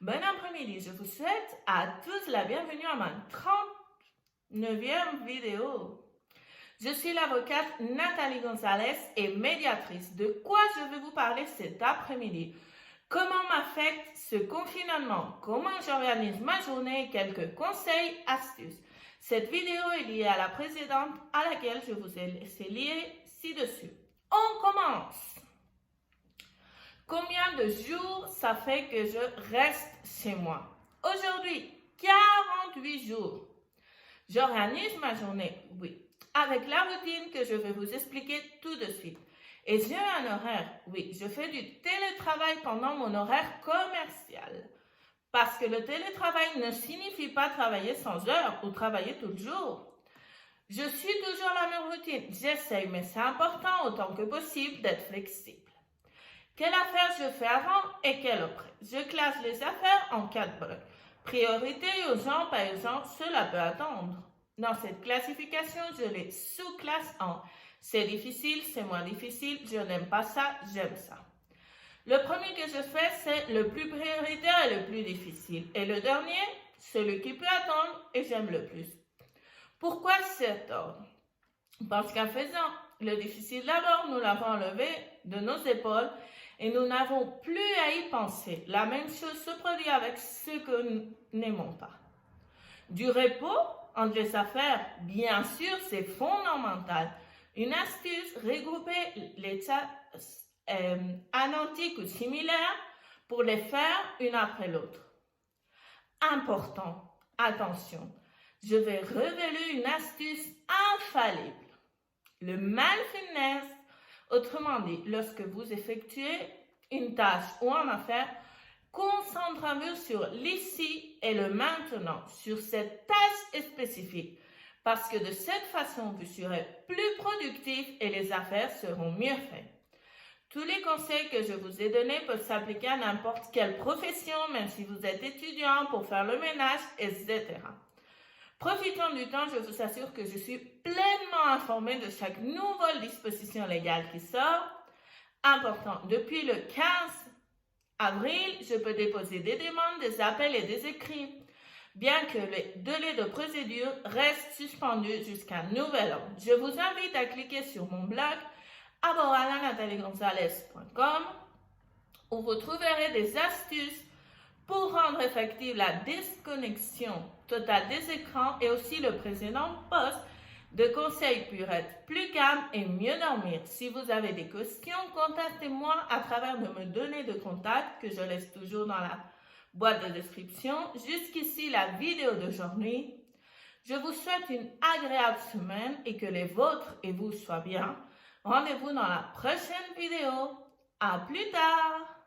Bon après-midi, je vous souhaite à tous la bienvenue à ma 39e vidéo. Je suis l'avocate Nathalie Gonzalez et médiatrice. De quoi je vais vous parler cet après-midi? Comment m'affecte ce confinement? Comment j'organise ma journée? Quelques conseils, astuces. Cette vidéo est liée à la précédente à laquelle je vous ai laissé lier ci-dessus. On commence! Combien de jours ça fait que je reste chez moi? Aujourd'hui, 48 jours. J'organise ma journée, oui, avec la routine que je vais vous expliquer tout de suite. Et j'ai un horaire, oui, je fais du télétravail pendant mon horaire commercial. Parce que le télétravail ne signifie pas travailler sans heure ou travailler tout le jour. Je suis toujours la même routine, j'essaye, mais c'est important autant que possible d'être flexible. Quelle affaire je fais avant et quelle après? Je classe les affaires en 4 blocs. Priorité, urgent, pas urgent, cela peut attendre. Dans cette classification, je les sous-classe en c'est difficile, c'est moins difficile, je n'aime pas ça, j'aime ça. Le premier que je fais, c'est le plus prioritaire et le plus difficile. Et le dernier, celui qui peut attendre et j'aime le plus. Pourquoi cet ordre? Parce qu'en faisant le difficile d'abord, nous l'avons enlevé de nos épaules et nous n'avons plus à y penser. La même chose se produit avec ceux que nous n'aimons pas. Du repos entre les affaires, bien sûr, c'est fondamental. Une astuce, regrouper les tâches identiques ou similaires pour les faire une après l'autre. Important, attention, je vais révéler une astuce infaillible. Le mindfulness, autrement dit, lorsque vous effectuez une tâche ou une affaire, concentrez-vous sur l'ici et le maintenant, sur cette tâche spécifique, parce que de cette façon, vous serez plus productif et les affaires seront mieux faites. Tous les conseils que je vous ai donnés peuvent s'appliquer à n'importe quelle profession, même si vous êtes étudiant, pour faire le ménage, etc. Profitons du temps, je vous assure que je suis pleinement informée de chaque nouvelle disposition légale qui sort. Important, depuis le 15 avril, je peux déposer des demandes, des appels et des écrits, bien que le délai de procédure reste suspendu jusqu'à nouvel ordre. Je vous invite à cliquer sur mon blog aboradanataliegonzalez.com où vous trouverez des astuces pour rendre effective la déconnexion totale des écrans et aussi le précédent post de conseils pour être plus calme et mieux dormir. Si vous avez des questions, contactez-moi à travers de mes données de contact que je laisse toujours dans la boîte de description. Jusqu'ici la vidéo d'aujourd'hui. Je vous souhaite une agréable semaine et que les vôtres et vous soient bien. Rendez-vous dans la prochaine vidéo. À plus tard!